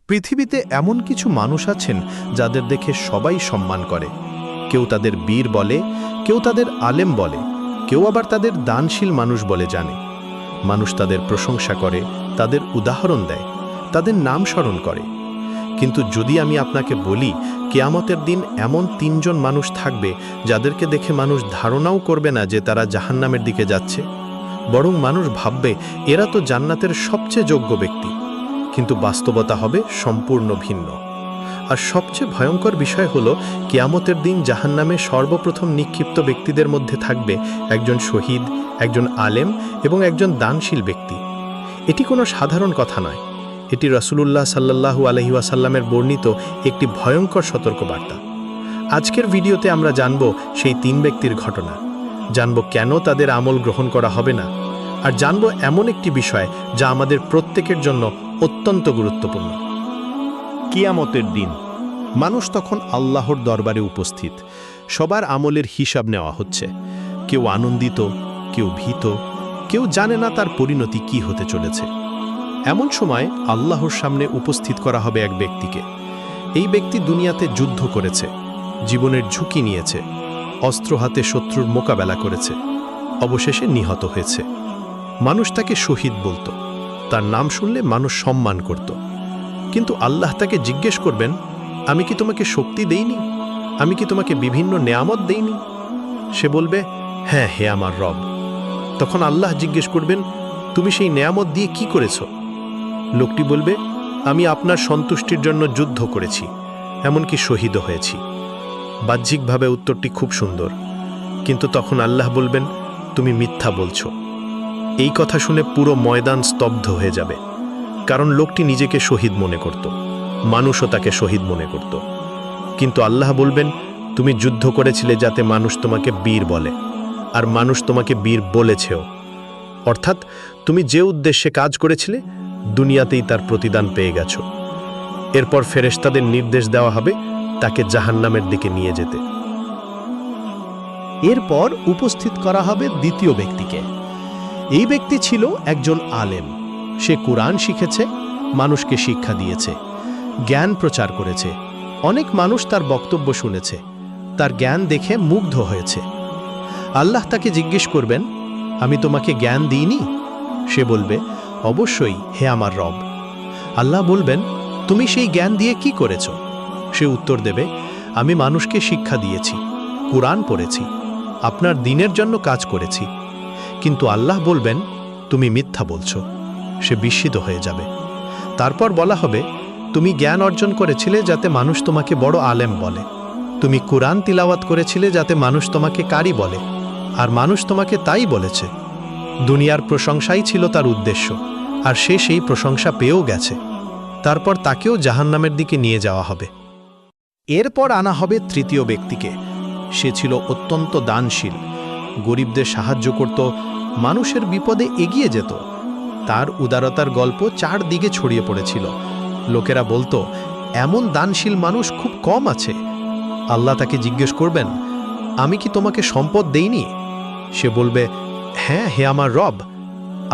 পৃথিবীতে এমন কিছু মানুষ আছেন যাদের দেখে সবাই সম্মান করে। কেউ তাদের বীর বলে, কেউ তাদের আলেম বলে, কেউ আবার তাদের দানশীল মানুষ বলে জানে। মানুষ তাদের প্রশংসা করে, তাদের উদাহরণ দেয়, তাদের নাম স্মরণ করে। কিন্তু যদি আমি আপনাকে বলি কিয়ামতের দিন এমন ৩ জন মানুষ থাকবে যাদেরকে দেখে মানুষ ধারণাও করবে না যে তারা জাহান্নামের দিকে যাচ্ছে, বরং মানুষ ভাববে এরা তো জান্নাতের সবচেয়ে যোগ্য ব্যক্তি, কিন্তু বাস্তবতা হবে সম্পূর্ণ ভিন্ন। আর সবচেয়ে ভয়ঙ্কর বিষয় হলো কিয়ামতের দিন জাহান্নামে সর্বপ্রথম নিক্ষিপ্ত ব্যক্তিদের মধ্যে থাকবে একজন শহীদ, একজন আলেম এবং একজন দানশীল ব্যক্তি। এটি কোনো সাধারণ কথা নয়, এটি রাসূলুল্লাহ সাল্লাল্লাহু আলাইহি ওয়াসাল্লামের বর্ণিত একটি ভয়ঙ্কর সতর্কবার্তা। আজকের ভিডিওতে আমরা জানব সেই ৩ ব্যক্তির ঘটনা, জানব কেন তাদের আমল গ্রহণ করা হবে না, আর জানব এমন একটি বিষয় যা আমাদের প্রত্যেকের জন্য অত্যন্ত গুরুত্বপূর্ণ। কিয়ামতের দিন মানুষ তখন আল্লাহর দরবারে উপস্থিত। সবার আমলের হিসাব নেওয়া হচ্ছে। কেউ আনন্দিত, কেউ ভীত, কেউ জানে না তার পরিণতি কি হতে চলেছে। এমন সময় আল্লাহর সামনে উপস্থিত করা হবে এক ব্যক্তিকে। এই ব্যক্তি দুনিয়াতে যুদ্ধ করেছে, জীবনের ঝুঁকি নিয়েছে, অস্ত্র হাতে শত্রুর মোকাবেলা করেছে, অবশেষে নিহত হয়েছে। মানুষ তাকে শহীদ বলতো, তার নাম শুনলে মানুষ সম্মান করত। কিন্তু আল্লাহ তাকে জিজ্ঞেস করবেন, আমি কি তোমাকে শক্তি দেইনি? আমি কি তোমাকে বিভিন্ন নেয়ামত দেইনি? সে বলবে, হ্যাঁ হে আমার রব। তখন আল্লাহ জিজ্ঞেস করবেন, তুমি সেই নেয়ামত দিয়ে কি করেছ? লোকটি বলবে, আমি আপনার সন্তুষ্টির জন্য যুদ্ধ করেছি, এমনকি শহীদও হয়েছি। বাহ্যিকভাবে উত্তরটি খুব সুন্দর, কিন্তু তখন আল্লাহ বলবেন, তুমি মিথ্যা বলছো। এই কথা শুনে পুরো ময়দান স্তব্ধ হয়ে যাবে, কারণ লোকটি নিজেকে শহীদ মনে করত, মানুষও তাকে শহীদ মনে করত। কিন্তু আল্লাহ বলবেন, তুমি যুদ্ধ করেছিলে যাতে মানুষ তোমাকে বীর বলে, আর মানুষ তোমাকে বীর বলেছেও। অর্থাৎ তুমি যে উদ্দেশ্যে কাজ করেছিলে দুনিয়াতেই তার প্রতিদান পেয়ে গেছো। এরপর ফেরেশতাদের নির্দেশ দেওয়া হবে তাকে জাহান্নামের দিকে নিয়ে যেতে। এরপর উপস্থিত করা হবে দ্বিতীয় ব্যক্তিকে। এই ব্যক্তি ছিল একজন আলেম। সে কুরআন শিখেছে, মানুষকে শিক্ষা দিয়েছে, জ্ঞান প্রচার করেছে। অনেক মানুষ তার বক্তব্য শুনেছে, তার জ্ঞান দেখে মুগ্ধ হয়েছে। আল্লাহ তাকে জিজ্ঞেস করবেন, আমি তোমাকে জ্ঞান দিইনি? সে বলবে, অবশ্যই হে আমার রব। আল্লাহ বলবেন, তুমি সেই জ্ঞান দিয়ে কি করেছ? সে উত্তর দেবে, আমি মানুষকে শিক্ষা দিয়েছি, কুরআন পড়েছি, আপনার দ্বীনের জন্য কাজ করেছি। কিন্তু আল্লাহ বলবেন, তুমি মিথ্যা বলছো। সে বিস্মিত হয়ে যাবে। তারপর বলা হবে, তুমি জ্ঞান অর্জন করেছিলে যাতে মানুষ তোমাকে বড় আলেম বলে, তুমি কুরআন তিলাওয়াত করেছিলে যাতে মানুষ তোমাকে কারি বলে, আর মানুষ তোমাকে তাই বলেছে। দুনিয়ার প্রশংসাই ছিল তার উদ্দেশ্য, আর সে সেই প্রশংসা পেয়েও গেছে। তারপর তাকেও জাহান্নামের দিকে নিয়ে যাওয়া হবে। এরপর আনা হবে তৃতীয় ব্যক্তিকে। সে ছিল অত্যন্ত দানশীল, গরিবদের সাহায্য করত, মানুষের বিপদে এগিয়ে যেত। তার উদারতার গল্প চারদিকে ছড়িয়ে পড়েছিল। লোকেরা বলতো, এমন দানশীল মানুষ খুব কম আছে। আল্লাহ তাকে জিজ্ঞেস করবেন, আমি কি তোমাকে সম্পদ দেইনি? সে বলবে, হ্যাঁ হে আমার রব।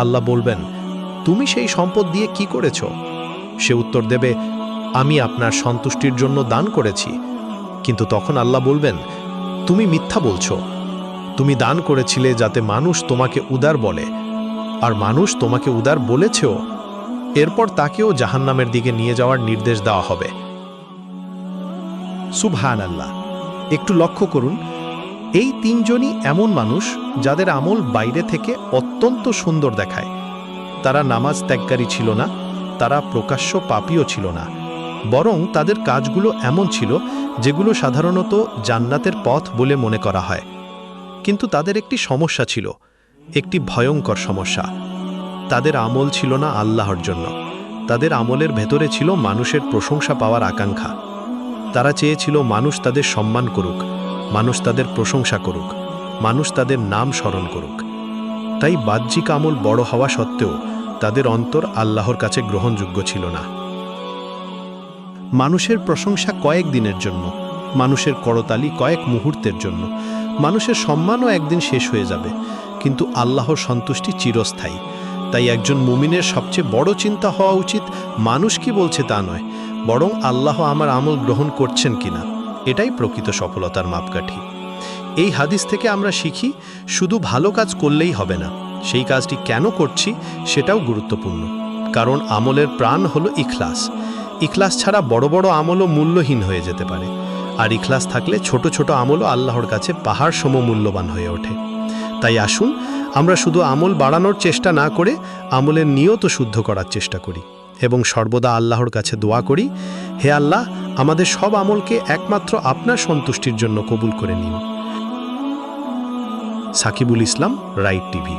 আল্লাহ বলবেন, তুমি সেই সম্পদ দিয়ে কি করেছ? সে উত্তর দেবে, আমি আপনার সন্তুষ্টির জন্য দান করেছি। কিন্তু তখন আল্লাহ বলবেন, তুমি মিথ্যা বলছো। তুমি দান করেছিলে যাতে মানুষ তোমাকে উদার বলে, আর মানুষ তোমাকে উদার বলেছেও। এরপর তাকেও জাহান্নামের দিকে নিয়ে যাওয়ার নির্দেশ দেওয়া হবে। সুবহানাল্লাহ। একটু লক্ষ্য করুন, এই ৩ জনই এমন মানুষ যাদের আমল বাইরে থেকে অত্যন্ত সুন্দর দেখায়। তারা নামাজ ত্যাগকারী ছিল না, তারা প্রকাশ্য পাপীও ছিল না, বরং তাদের কাজগুলো এমন ছিল যেগুলো সাধারণত জান্নাতের পথ বলে মনে করা হয়। কিন্তু তাদের একটি সমস্যা ছিল, একটি ভয়ঙ্কর সমস্যা। তাদের আমল ছিল না আল্লাহর জন্য, তাদের আমলের ভেতরে ছিল মানুষের প্রশংসা পাওয়ার আকাঙ্ক্ষা। তারা চেয়েছিল মানুষ তাদের সম্মান করুক, মানুষ তাদের প্রশংসা করুক, মানুষ তাদের নাম স্মরণ করুক। তাই বাহ্যিক আমল বড় হওয়া সত্ত্বেও তাদের অন্তর আল্লাহর কাছে গ্রহণযোগ্য ছিল না। মানুষের প্রশংসা কয়েক দিনের জন্য, মানুষের করতালি কয়েক মুহূর্তের জন্য, মানুষের সম্মানও একদিন শেষ হয়ে যাবে, কিন্তু আল্লাহর সন্তুষ্টি চিরস্থায়ী। তাই একজন মুমিনের সবচেয়ে বড় চিন্তা হওয়া উচিত মানুষ কি বলছে তা নয়, বরং আল্লাহ আমার আমল গ্রহণ করছেন কিনা, এটাই প্রকৃত সফলতার মাপকাঠি। এই হাদিস থেকে আমরা শিখি, শুধু ভালো কাজ করলেই হবে না, সেই কাজটি কেন করছি সেটাও গুরুত্বপূর্ণ। কারণ আমলের প্রাণ হলো ইখলাস। ইখলাস ছাড়া বড় বড় আমলও মূল্যহীন হয়ে যেতে পারে, আর ইখলাস থাকলে ছোট ছোট আমলও আল্লাহর কাছে পাহাড় সম মূল্যবান হয়ে ওঠে। তাই আসুন আমরা শুধু আমল বাড়ানোর চেষ্টা না করে আমলের নিয়ত শুদ্ধ করার চেষ্টা করি এবং সর্বদা আল্লাহর কাছে দোয়া করি, হে আল্লাহ, আমাদের সব আমলকে একমাত্র আপনার সন্তুষ্টির জন্য কবুল করে নিন। সাকিবুল ইসলাম, রাইট টিভি।